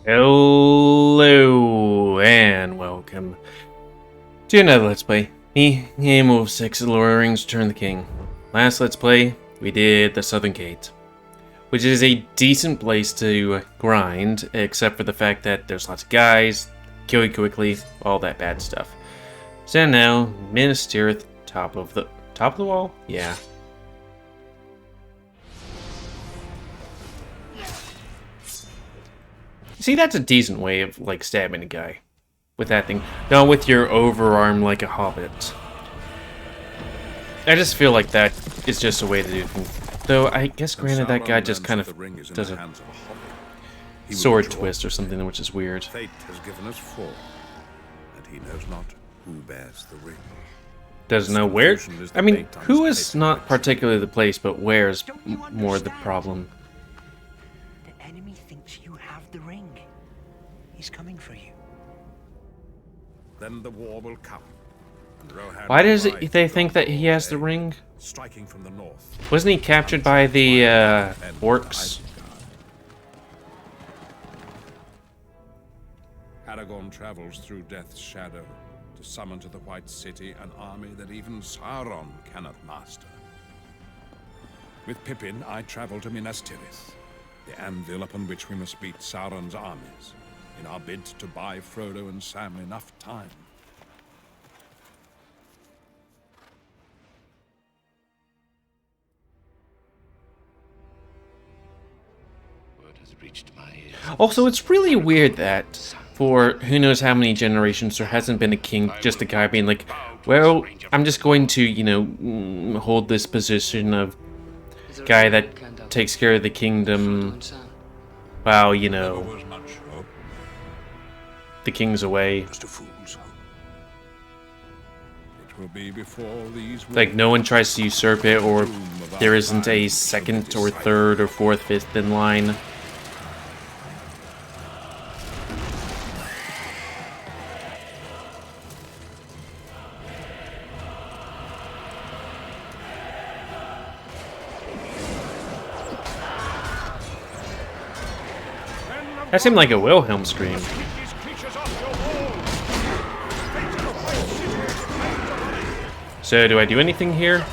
Hello and welcome to another Let's Play. Me, GamerWolfSix, Lord of the Rings, Return of the King. Last Let's Play, we did the Southern Gate, which is a decent place to grind, except for the fact that there's lots of guys, kill you quickly, all that bad stuff. So now, Minas Tirith, top of the wall? Yeah. See, that's a decent way of, like, stabbing a guy. With that thing. Not with your overarm like a hobbit. I just feel like that is just a way to do things. Though, I guess granted that guy just kind of does a sword twist or something, which is weird. Fate has given us four, and he knows not who bears the ring. Doesn't know where? I mean, who is not particularly the place, but where is more the problem. The enemy thinks you have the ring. He's coming for you. Then the war will come. Why does they think that he has the ring? Striking from the north. Wasn't he captured by the orcs? Aragorn travels through Death's shadow to summon to the White City an army that even Sauron cannot master. With Pippin, I travel to Minas Tirith, the anvil upon which we must beat Sauron's armies, in our bid to buy Frodo and Sam enough time. Word has reached my ears. Also, it's really weird that for who knows how many generations there hasn't been a king, just a guy being like, well, I'm just going to, you know, hold this position of guy that takes care of the kingdom while, you know, the king's away. Just a fool's hope. It will be before these Like, no one tries to usurp it, or there isn't a second or third or fourth, fifth in line. That seemed like a Wilhelm scream. So, do I do anything here?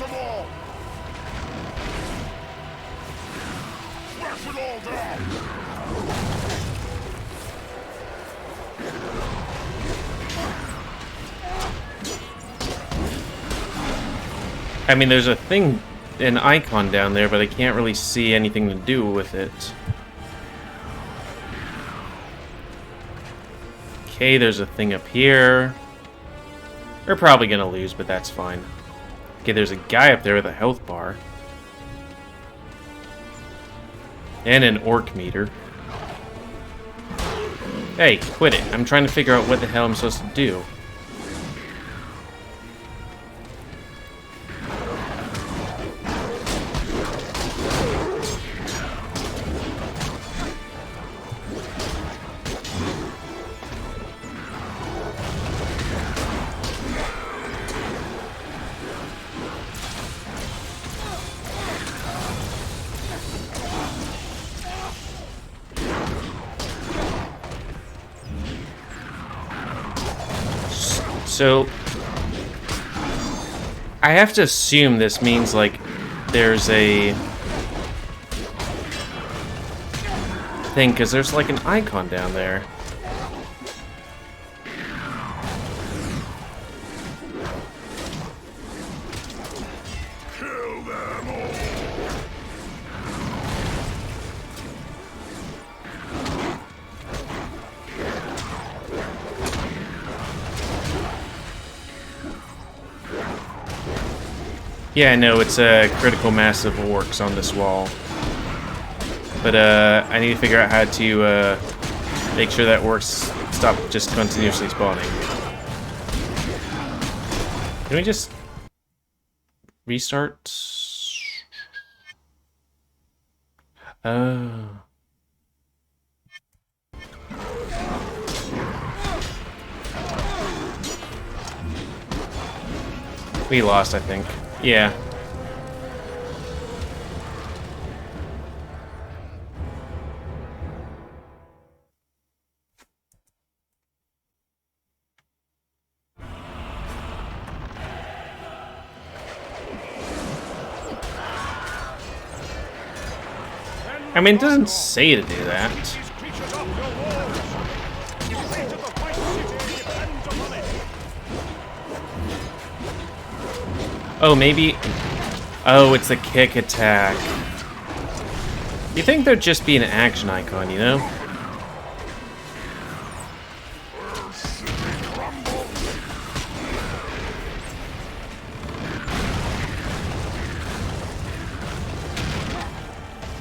I mean, there's a thing, an icon down there, but I can't really see anything to do with it. Okay, there's a thing up here. We're probably gonna lose, but that's fine. Okay, there's a guy up there with a health bar. And an orc meter. Hey, quit it. I'm trying to figure out what the hell I'm supposed to do. So, I have to assume this means, like, there's a thing, because there's, like, an icon down there. Kill them all. Yeah, I know, it's a critical mass of orcs on this wall. But, I need to figure out how to, make sure that orcs stop just continuously spawning. Can we just restart? Oh. We lost, I think. Yeah. I mean, it doesn't say to do that. These creatures off your walls. The fate of the White City depends upon it. Oh, maybe... Oh, it's a kick attack. You think there'd just be an action icon, you know?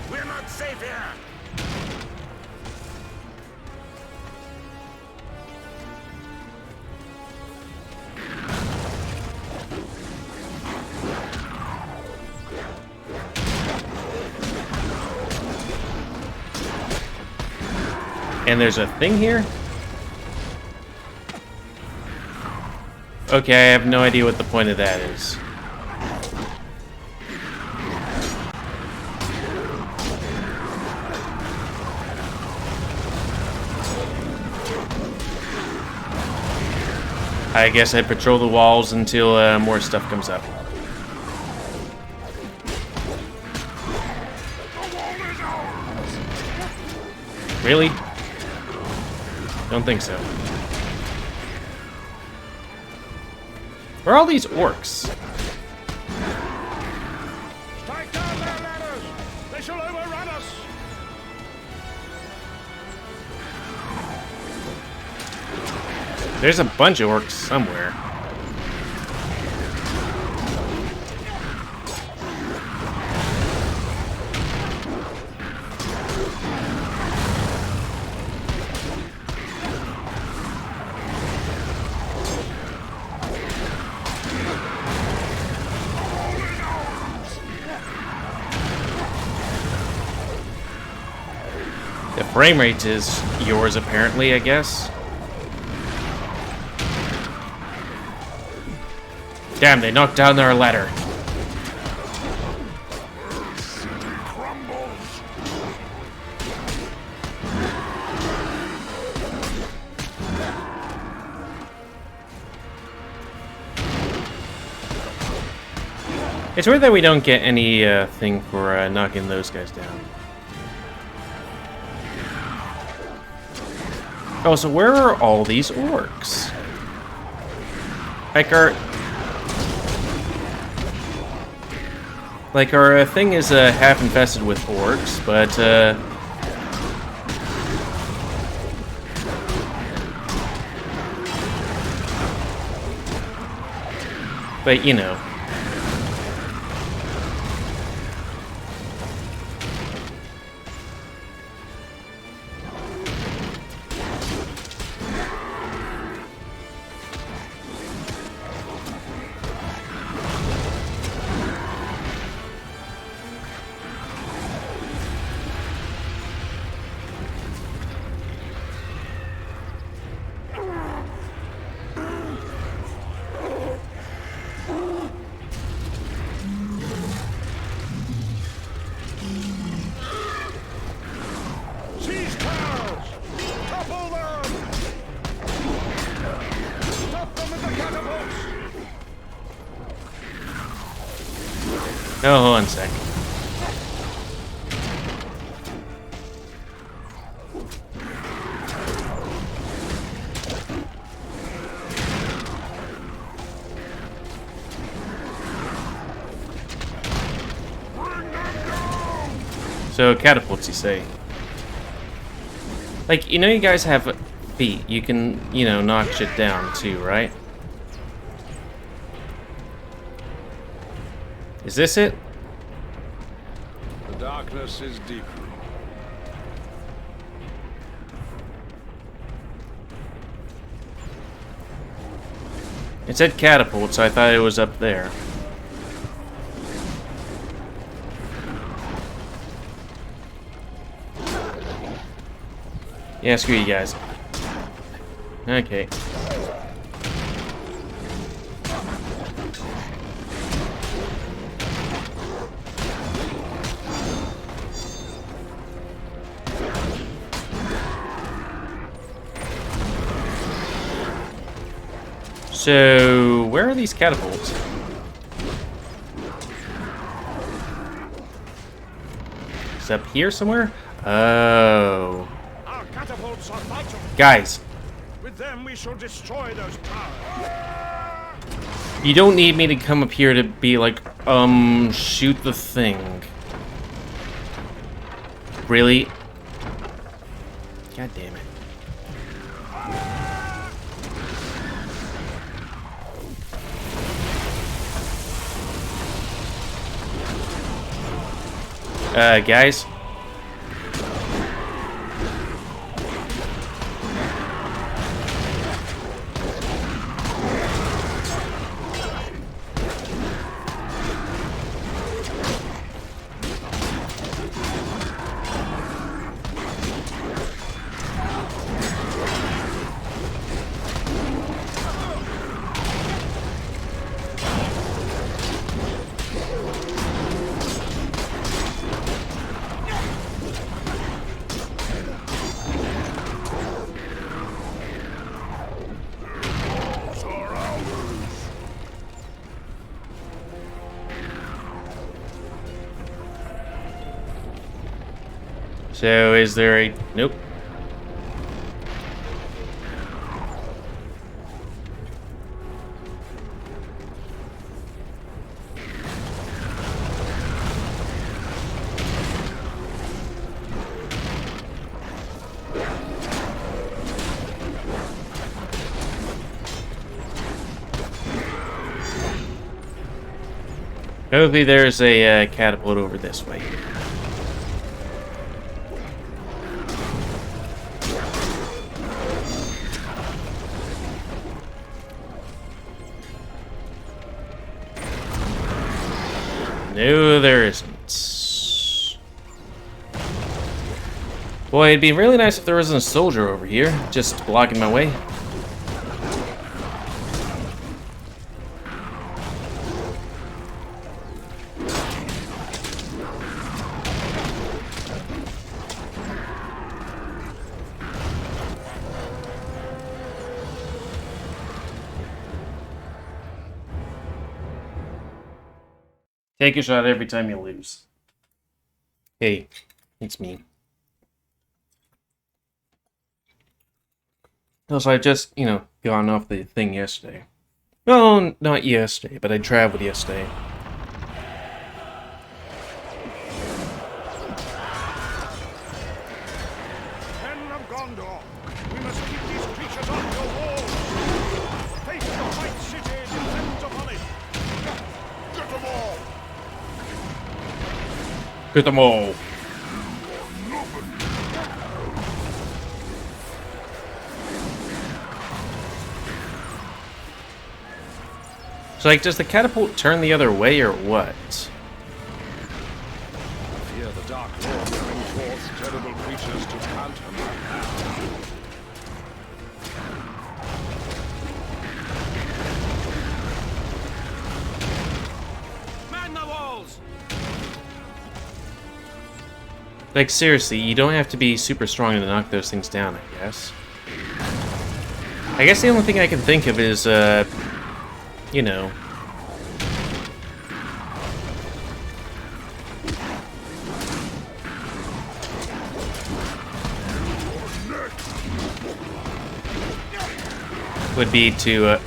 We're not safe here. And there's a thing here? Okay, I have no idea what the point of that is. I guess I patrol the walls until more stuff comes up. Really? Don't think so. Where are all these orcs? Strike down their ladders. They shall overrun us. There's a bunch of orcs somewhere. The frame rate is yours, apparently, I guess. Damn, they knocked down our ladder. It's weird that we don't get any thing for knocking those guys down. Oh, so where are all these orcs? Our thing is half infested with orcs, but you know. Seize towers. Topple them. Stop them with the catapults. Oh, hold on a sec. So catapults, you say? Like, you know, you guys have feet. You can, you know, knock shit down too, right? Is this it? The darkness is deepening. It said catapult, so I thought it was up there. Yeah, screw you guys. Okay. So, where are these catapults? He's up here somewhere? Oh. Our catapults are vital. Guys, With them, we shall destroy those towers. you don't need me to come up here to be like, shoot the thing. Really? God damn it. Guys. So is there a... Nope. Hopefully there's a catapult over this way. No, there isn't. Boy, it'd be really nice if there wasn't a soldier over here, just blocking my way. Take a shot every time you lose. Hey, it's me. Also, I just, gone off the thing yesterday. Well, not yesterday, but I traveled yesterday. Men of Gondor, we must keep these creatures off your walls. Face the white city and defend upon it. Get them all! Get them all. So, like, does the catapult turn the other way or what? Fear the Dark Lord bring forth terrible creatures to counter my power. Man the walls! Like, seriously, you don't have to be super strong to knock those things down, I guess. I guess the only thing I can think of is, would be to,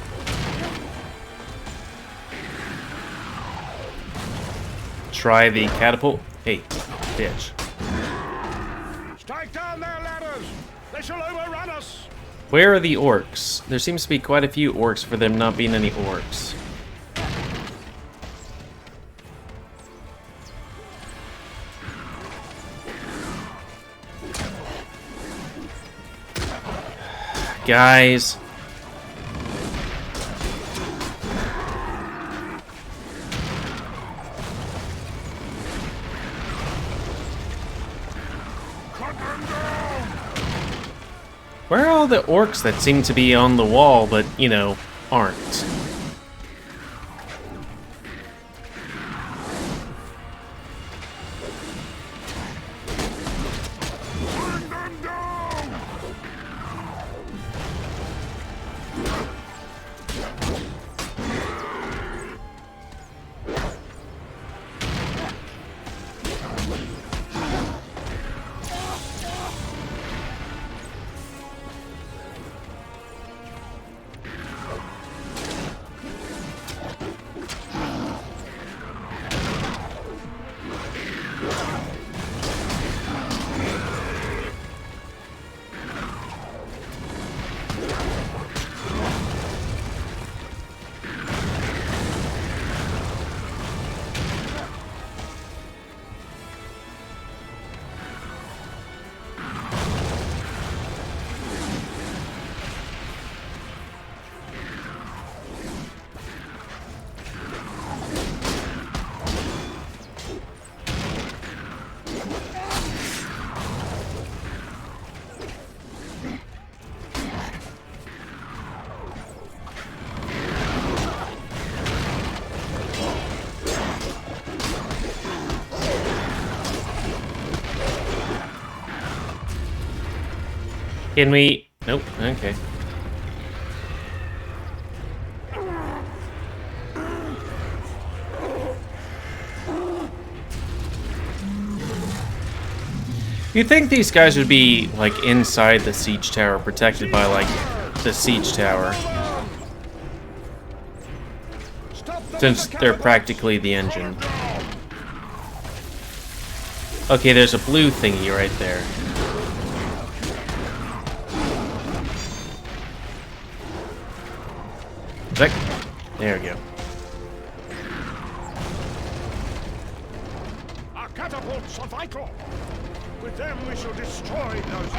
try the catapult. Hey, bitch. Strike down their ladders! They shall overrun us! Where are the orcs? There seems to be quite a few orcs for them not being any orcs. Guys. Where are all the orcs that seem to be on the wall, but, aren't? Bring them down! Can we... Nope, okay. You'd think these guys would be, like, inside the siege tower, protected by, like, the siege tower. Since they're practically the engine. Okay, there's a blue thingy right there. There we go. Our catapults are vital. With them we shall destroy those.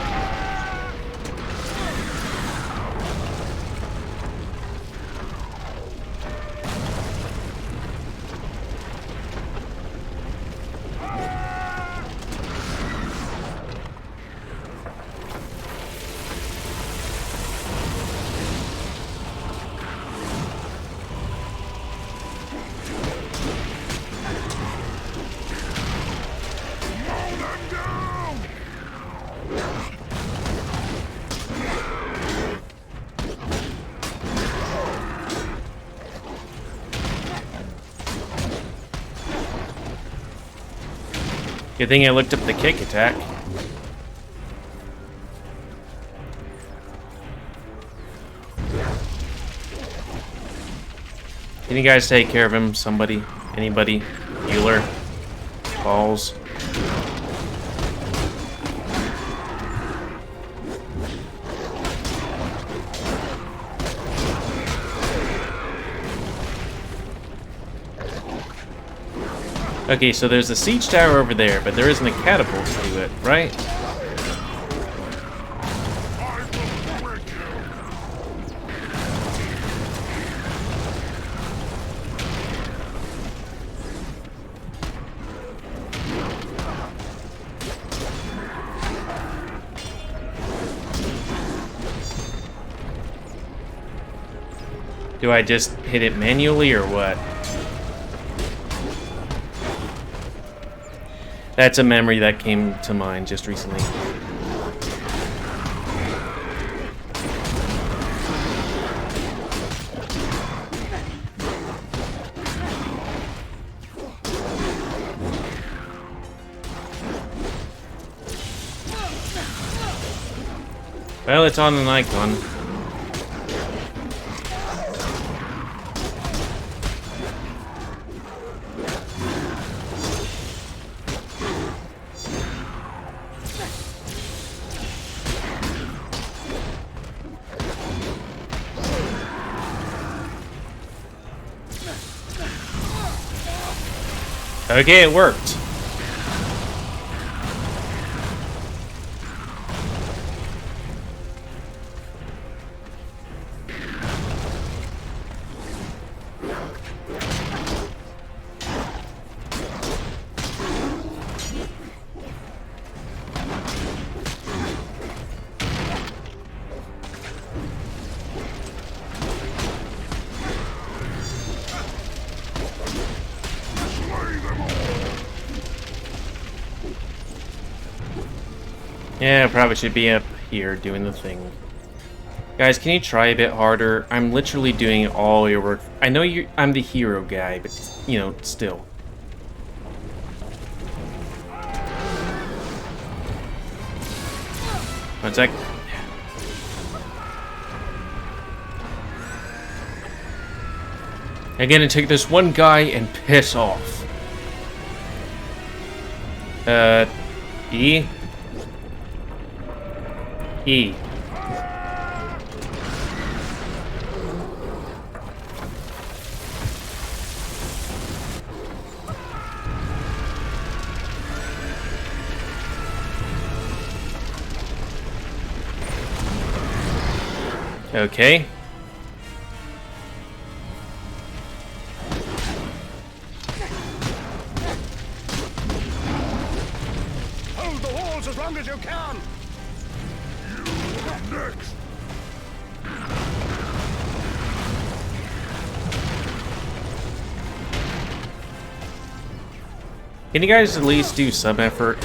Good thing I looked up the kick attack. Can you guys take care of him? Somebody? Anybody? Healer? Balls? Okay, so there's a siege tower over there, but there isn't a catapult to it, right? Do I just hit it manually or what? That's a memory that came to mind just recently. Well, it's on an icon. Okay, it worked. Yeah, I probably should be up here doing the thing. Guys, can you try a bit harder? I'm literally doing all your work. I know I'm the hero guy, but, you know, still. One sec. I'm gonna take this one guy and piss off. E? E. Okay. Hold the walls as long as you can. Next. Can you guys at least do some effort?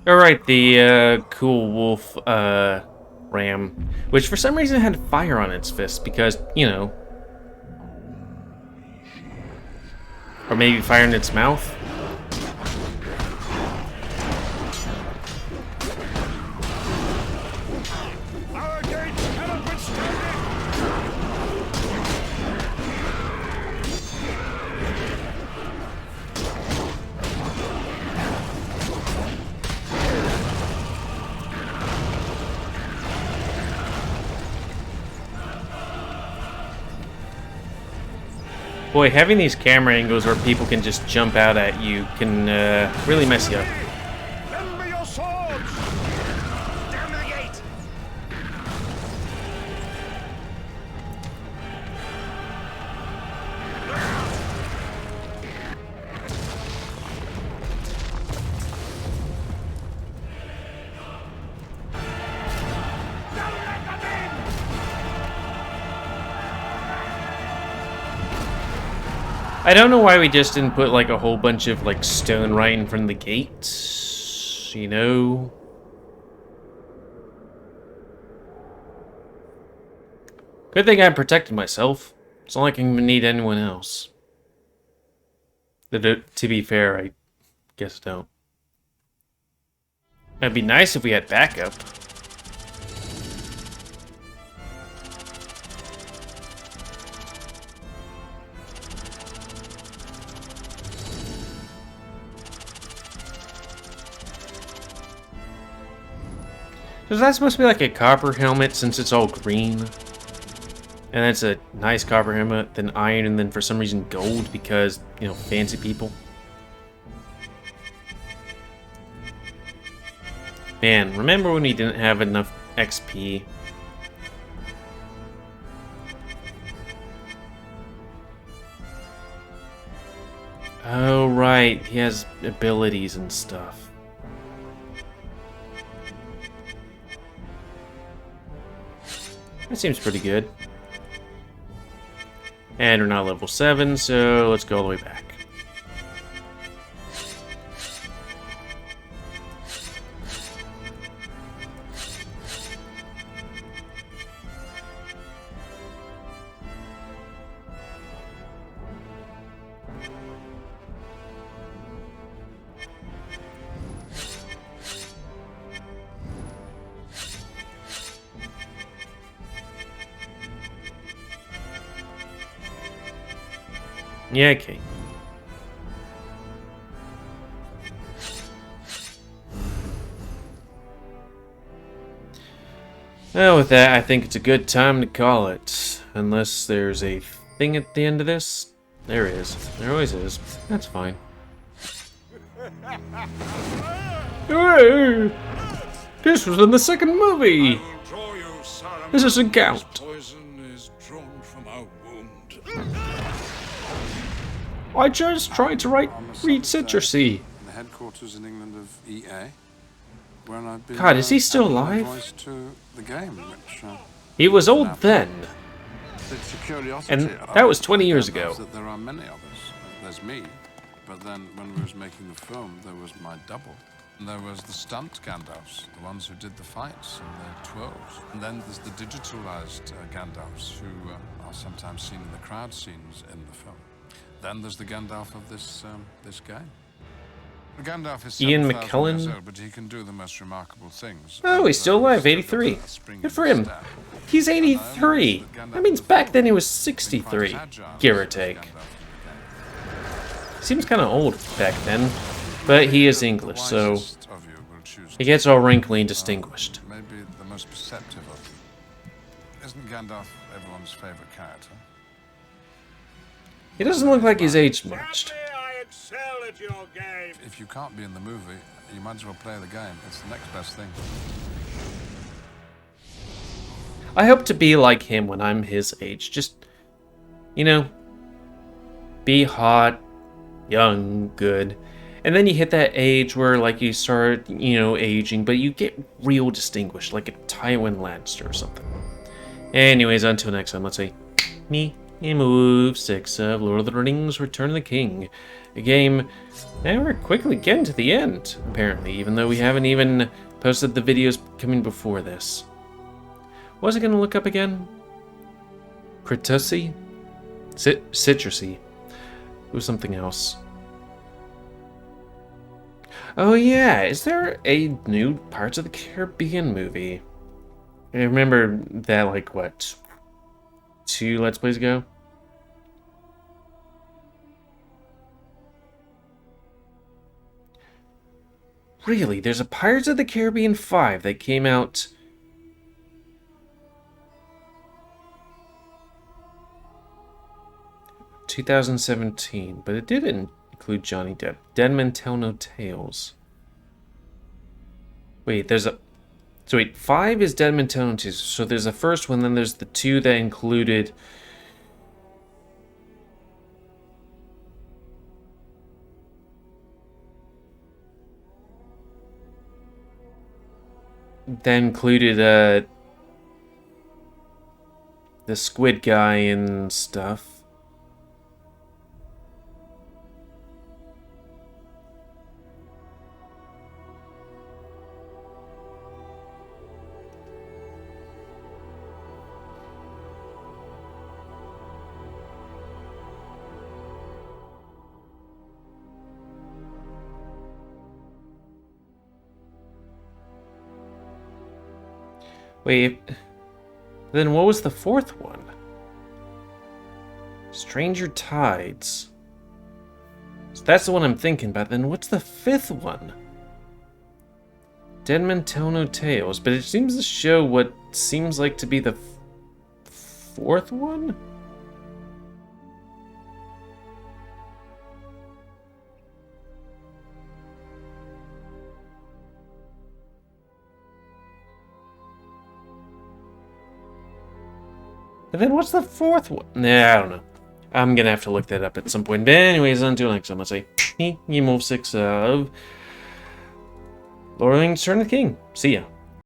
Alright, the cool wolf ram, which for some reason had fire on its fist because, you know. Or maybe fire in its mouth. Our gates cannot withstand Boy, having these camera angles where people can just jump out at you can really mess you up. Lend me your swords! Down to the gate! I don't know why we just didn't put like a whole bunch of like stone right in front of the gate, you know? Good thing I protected myself. It's not like I need anyone else. To be fair, I guess I don't. It'd be nice if we had backup. So that's supposed to be like a copper helmet since it's all green. And that's a nice copper helmet, then iron, and then for some reason gold because, you know, fancy people. Man, remember when we didn't have enough XP? Oh, right. He has abilities and stuff. That seems pretty good. And we're now level 7, so let's go all the way back. Yeah, okay. Well, with that, I think it's a good time to call it. Unless there's a thing at the end of this. There is. There always is. That's fine. Hey! This was in the second movie! This doesn't count. Poison is drawn from our wound. I just tried to read citrusy. The headquarters in England of EA. When I've been, God, is he still adding my alive? voice to the game, which, He was old then. it's a curiosity. And that was 20 years ago. That there are many of us. There's me, but then when we was making the film, there was my double. And there was the stunt Gandalfs, the ones who did the fights and the twirls. And then there's the digitalized Gandalfs who are sometimes seen in the crowd scenes in the film. Then there's the Gandalf of this this game. Gandalf is Ian 7,000 McKellen? years old, but he can do the most remarkable things. Oh, he's still alive, 83. Good for him. He's 83. That means back then he was 63, give or take. Seems kind of old back then, but he is English, so he gets all wrinkly and distinguished. Maybe the most perceptive of them. Isn't Gandalf everyone's favorite character? He doesn't look like he's aged much. I excel at your game. If you can't be in the movie, you might as well play the game. It's the next best thing. I hope to be like him when I'm his age. Just, you know, be hot, young, good. And then you hit that age where, like, you start, you know, aging, but you get real distinguished, like a Tywin Lannister or something. Anyways, until next time, let's say, me, GamerWolfSix of Lord of the Rings, Return of the King. A game Now we're quickly getting to the end, apparently, even though we haven't even posted the videos coming before this. What was I going to look up again? Critusi? Citrusy. It was something else. Oh yeah, is there a new Parts of the Caribbean movie? I remember that, like, what, 2 Let's Plays ago? Really, there's a Pirates of the Caribbean 5 that came out 2017, but it didn't include Johnny Depp. Dead Men Tell No Tales. Wait, there's a... So wait, 5 is Dead Men Tell No Tales. So there's the first one, then there's the 2 that included... That included, the squid guy and stuff. Wait, then what was the 4th one? Stranger Tides. So that's the one I'm thinking about. Then what's the 5th one? Dead Men Tell No Tales, but it seems to show what seems like to be the 4th one? And then what's the 4th one? Nah, I don't know. I'm gonna have to look that up at some point. But anyways, until next time, I'll say, GamerWolfSix of Lord of the Rings: Return of the King. See ya.